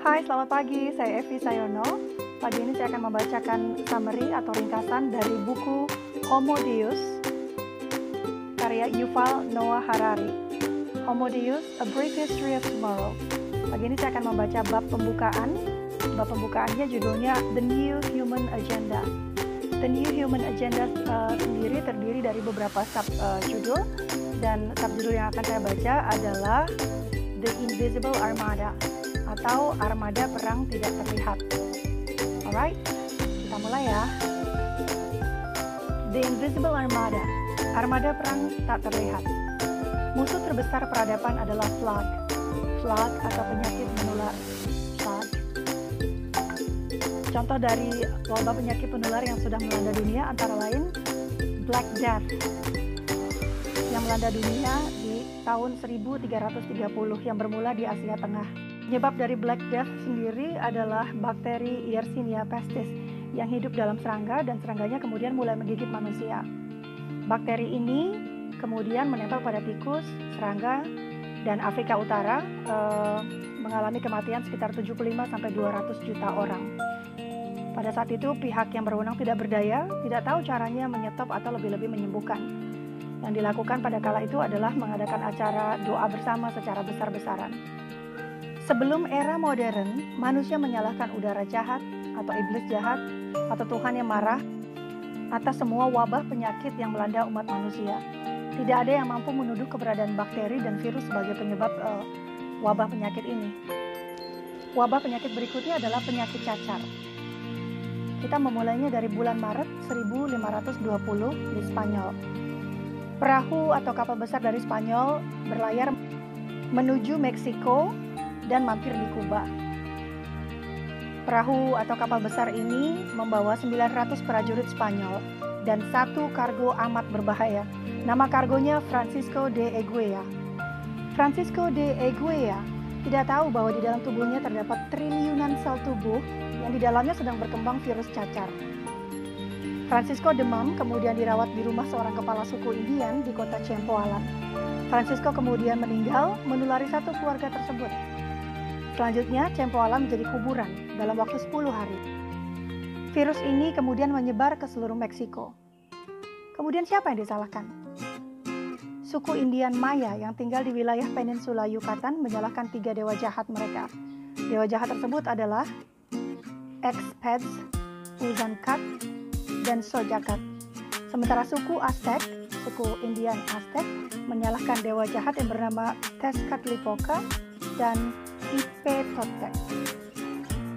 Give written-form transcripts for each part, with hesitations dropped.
Hai, selamat pagi. Saya Evi Sayono. Pagi ini saya akan membacakan summary atau ringkasan dari buku Homo Deus karya Yuval Noah Harari. Homo Deus: A Brief History of Tomorrow. Pagi ini saya akan membaca bab pembukaan. Bab pembukaannya judulnya The New Human Agenda. The New Human Agenda sendiri terdiri dari beberapa judul, dan subjudul yang akan saya baca adalah The Invisible Armada atau Armada Perang Tidak Terlihat. Alright, kita mulai ya. The Invisible Armada, Armada Perang Tak Terlihat. Musuh terbesar peradaban adalah plague atau penyakit menular. Plague. Contoh dari wabah penyakit penular yang sudah melanda dunia antara lain Black Death yang melanda dunia di tahun 1330 yang bermula di Asia Tengah. Penyebab dari Black Death sendiri adalah bakteri Yersinia pestis yang hidup dalam serangga, dan serangganya kemudian mulai menggigit manusia. Bakteri ini kemudian menempel pada tikus, serangga, dan Afrika Utara mengalami kematian sekitar 75-200 juta orang. Pada saat itu pihak yang berwenang tidak berdaya, tidak tahu caranya menyetop atau lebih-lebih menyembuhkan. Yang dilakukan pada kala itu adalah mengadakan acara doa bersama secara besar-besaran. Sebelum era modern, manusia menyalahkan udara jahat atau iblis jahat atau Tuhan yang marah atas semua wabah penyakit yang melanda umat manusia. Tidak ada yang mampu menuduh keberadaan bakteri dan virus sebagai penyebab wabah penyakit ini. Wabah penyakit berikutnya adalah penyakit cacar. Kita memulainya dari bulan Maret 1520 di Spanyol. Perahu atau kapal besar dari Spanyol berlayar menuju Meksiko dan mampir di Kuba. Perahu atau kapal besar ini membawa 900 prajurit Spanyol dan satu kargo amat berbahaya. Nama kargonya Francisco de Eguía. Francisco de Eguía tidak tahu bahwa di dalam tubuhnya terdapat triliunan sel tubuh yang di dalamnya sedang berkembang virus cacar. Francisco demam, kemudian dirawat di rumah seorang kepala suku Indian di kota Cempoalan. Francisco kemudian meninggal menulari satu keluarga tersebut. Selanjutnya, Cempoalan menjadi kuburan dalam waktu 10 hari. Virus ini kemudian menyebar ke seluruh Meksiko. Kemudian siapa yang disalahkan? Suku Indian Maya yang tinggal di wilayah peninsula Yucatan menyalahkan 3 dewa jahat mereka. Dewa jahat tersebut adalah Expeds, Uzancat, dan Sojacat. Sementara suku Aztec, suku Indian Aztec, menyalahkan dewa jahat yang bernama Tezcatlipoca dan Ipetotec.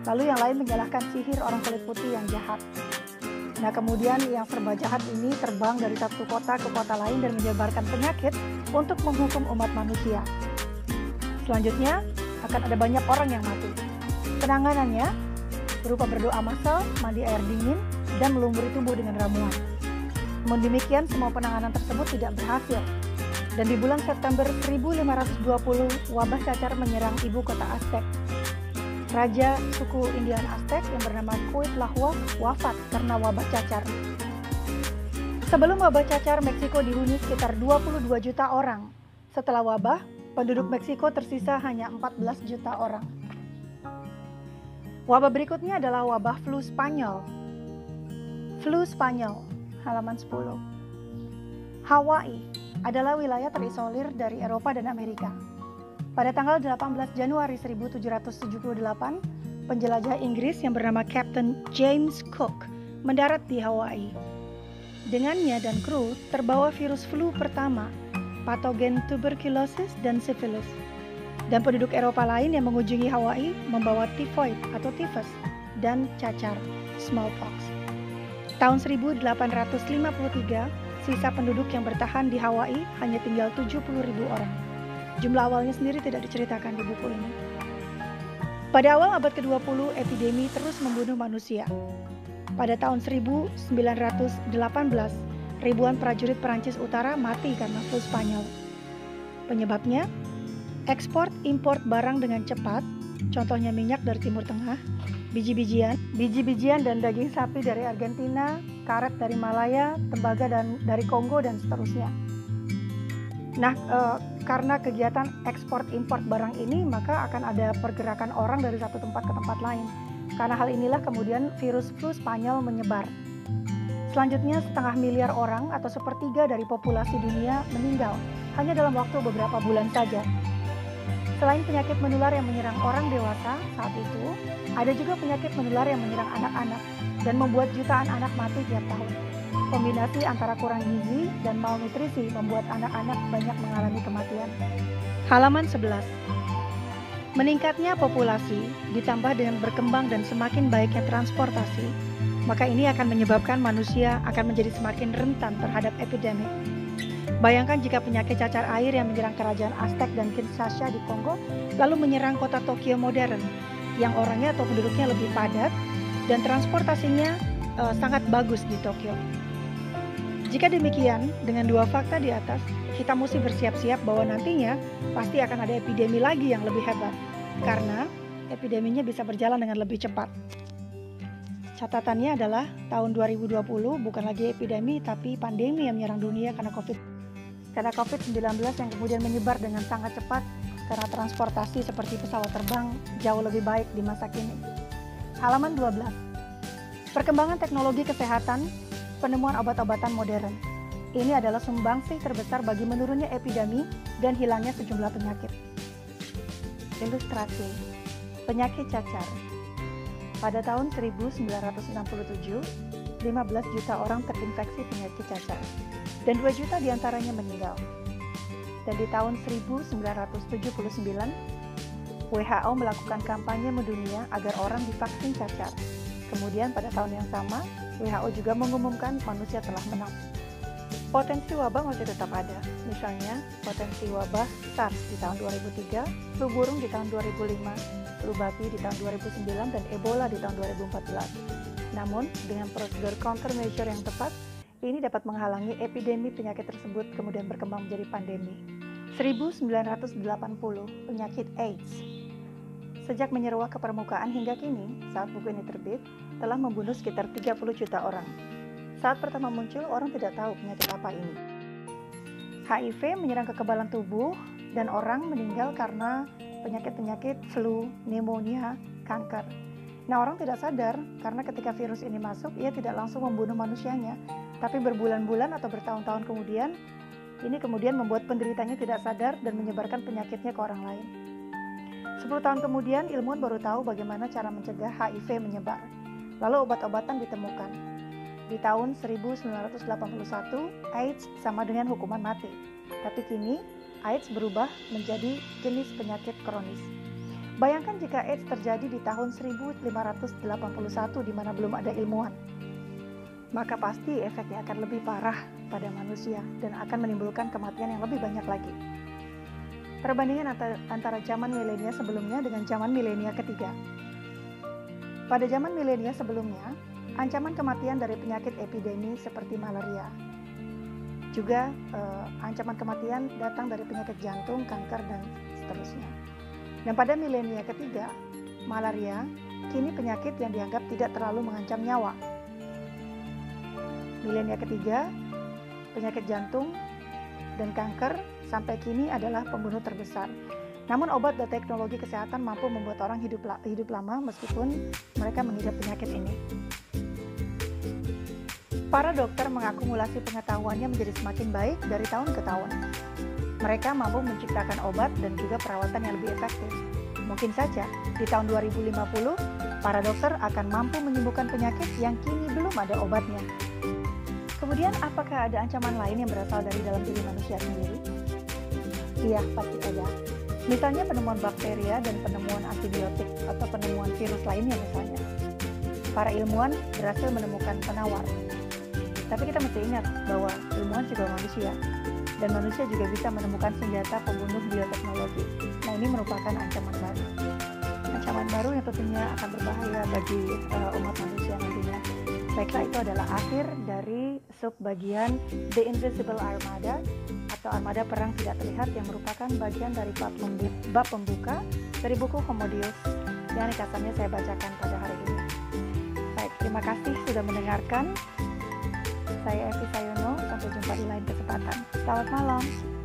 Lalu yang lain menyalahkan sihir orang kulit putih yang jahat. Nah, kemudian yang serba jahat ini terbang dari satu kota ke kota lain dan menyebarkan penyakit untuk menghukum umat manusia. Selanjutnya, akan ada banyak orang yang mati. Penanganannya berupa berdoa massal, mandi air dingin, dan melumuri tubuh dengan ramuan. Namun demikian, semua penanganan tersebut tidak berhasil. Dan di bulan September 1520, wabah cacar menyerang ibu kota Aztec. Raja suku Indian Aztec yang bernama Cuitlahuac wafat karena wabah cacar. Sebelum wabah cacar, Meksiko dihuni sekitar 22 juta orang. Setelah wabah, penduduk Meksiko tersisa hanya 14 juta orang. Wabah berikutnya adalah wabah flu Spanyol. Flu Spanyol, halaman 10. Hawaii adalah wilayah terisolir dari Eropa dan Amerika. Pada tanggal 18 Januari 1778, penjelajah Inggris yang bernama Captain James Cook mendarat di Hawaii. Dengannya dan kru terbawa virus flu pertama, patogen tuberculosis dan sifilis. Dan penduduk Eropa lain yang mengunjungi Hawaii membawa tifoid atau tifus dan cacar, smallpox. Tahun 1853, sisa penduduk yang bertahan di Hawaii hanya tinggal 70.000 orang. Jumlah awalnya sendiri tidak diceritakan di buku ini. Pada awal abad ke-20, epidemi terus membunuh manusia. Pada tahun 1918, ribuan prajurit Perancis Utara mati karena flu Spanyol. Penyebabnya, ekspor impor barang dengan cepat, contohnya minyak dari Timur Tengah, biji-bijian dan daging sapi dari Argentina, karet dari Malaya, tembaga dari Kongo, dan seterusnya. Nah, karena kegiatan ekspor-impor barang ini, maka akan ada pergerakan orang dari satu tempat ke tempat lain. Karena hal inilah kemudian virus flu Spanyol menyebar. Selanjutnya, 0,5 miliar orang atau sepertiga dari populasi dunia meninggal hanya dalam waktu beberapa bulan saja. Selain penyakit menular yang menyerang orang dewasa saat itu, ada juga penyakit menular yang menyerang anak-anak dan membuat jutaan anak mati tiap tahun. Kombinasi antara kurang gizi dan malnutrisi membuat anak-anak banyak mengalami kematian. Halaman 11. Meningkatnya populasi ditambah dengan berkembang dan semakin baiknya transportasi, maka ini akan menyebabkan manusia akan menjadi semakin rentan terhadap epidemi. Bayangkan jika penyakit cacar air yang menyerang kerajaan Aztec dan Kinshasa di Kongo lalu menyerang kota Tokyo modern yang orangnya atau penduduknya lebih padat dan transportasinya sangat bagus di Tokyo. Jika demikian, dengan dua fakta di atas, kita mesti bersiap-siap bahwa nantinya pasti akan ada epidemi lagi yang lebih hebat, karena epideminya bisa berjalan dengan lebih cepat. Catatannya adalah tahun 2020 bukan lagi epidemi tapi pandemi yang menyerang dunia karena COVID-19 yang kemudian menyebar dengan sangat cepat karena transportasi seperti pesawat terbang jauh lebih baik di masa kini. Halaman 12. Perkembangan teknologi kesehatan, penemuan obat-obatan modern. Ini adalah sumbangsih terbesar bagi menurunnya epidemi dan hilangnya sejumlah penyakit. Ilustrasi. Penyakit cacar. Pada tahun 1967, 15 juta orang terinfeksi penyakit cacar, dan 2 juta diantaranya meninggal. Dan di tahun 1979, WHO melakukan kampanye mendunia agar orang divaksin cacar. Kemudian pada tahun yang sama, WHO juga mengumumkan manusia telah menang. Potensi wabah masih tetap ada, misalnya potensi wabah SARS di tahun 2003, flu burung di tahun 2005, flu babi di tahun 2009, dan Ebola di tahun 2014. Namun, dengan prosedur countermeasure yang tepat, ini dapat menghalangi epidemi penyakit tersebut kemudian berkembang menjadi pandemi. 1980, penyakit AIDS. Sejak menyeruak ke permukaan hingga kini, saat buku ini terbit, telah membunuh sekitar 30 juta orang. Saat pertama muncul, orang tidak tahu penyakit apa ini. HIV menyerang kekebalan tubuh dan orang meninggal karena penyakit-penyakit flu, pneumonia, kanker. Nah, orang tidak sadar karena ketika virus ini masuk, ia tidak langsung membunuh manusianya. Tapi berbulan-bulan atau bertahun-tahun kemudian, ini kemudian membuat penderitanya tidak sadar dan menyebarkan penyakitnya ke orang lain. 10 tahun kemudian, ilmuwan baru tahu bagaimana cara mencegah HIV menyebar. Lalu obat-obatan ditemukan. Di tahun 1981, AIDS sama dengan hukuman mati. Tapi kini, AIDS berubah menjadi jenis penyakit kronis. Bayangkan jika AIDS terjadi di tahun 1581 di mana belum ada ilmuwan. Maka pasti efeknya akan lebih parah pada manusia dan akan menimbulkan kematian yang lebih banyak lagi. Perbandingan antara zaman milenia sebelumnya dengan zaman milenia ketiga. Pada zaman milenia sebelumnya, ancaman kematian dari penyakit epidemi seperti malaria. Juga ancaman kematian datang dari penyakit jantung, kanker, dan seterusnya. Dan pada milenia ketiga, malaria kini penyakit yang dianggap tidak terlalu mengancam nyawa. Milenia ketiga, penyakit jantung dan kanker sampai kini adalah pembunuh terbesar. Namun obat dan teknologi kesehatan mampu membuat orang hidup lama meskipun mereka mengidap penyakit ini. Para dokter mengakumulasi pengetahuannya menjadi semakin baik dari tahun ke tahun. Mereka mampu menciptakan obat dan juga perawatan yang lebih efektif. Mungkin saja di tahun 2050, para dokter akan mampu menyembuhkan penyakit yang kini belum ada obatnya. Kemudian, apakah ada ancaman lain yang berasal dari dalam diri manusia sendiri? Iya, pasti ada. Misalnya penemuan bakteria dan penemuan antibiotik atau penemuan virus lainnya misalnya. Para ilmuwan berhasil menemukan penawar. Tapi kita mesti ingat bahwa ilmuwan juga manusia, dan manusia juga bisa menemukan senjata pembunuh bioteknologi. Nah, ini merupakan ancaman baru. Ancaman baru yang tentunya akan berbahaya bagi umat manusia nantinya. Baiklah, itu adalah akhir dari subbagian The Invisible Armada atau armada perang tidak terlihat yang merupakan bagian dari bab pembuka dari buku Homo Deus yang ringkasannya saya bacakan pada hari ini. Baik, terima kasih sudah mendengarkan. Saya Evi Sayono, sampai jumpa di lain kesempatan. Selamat malam.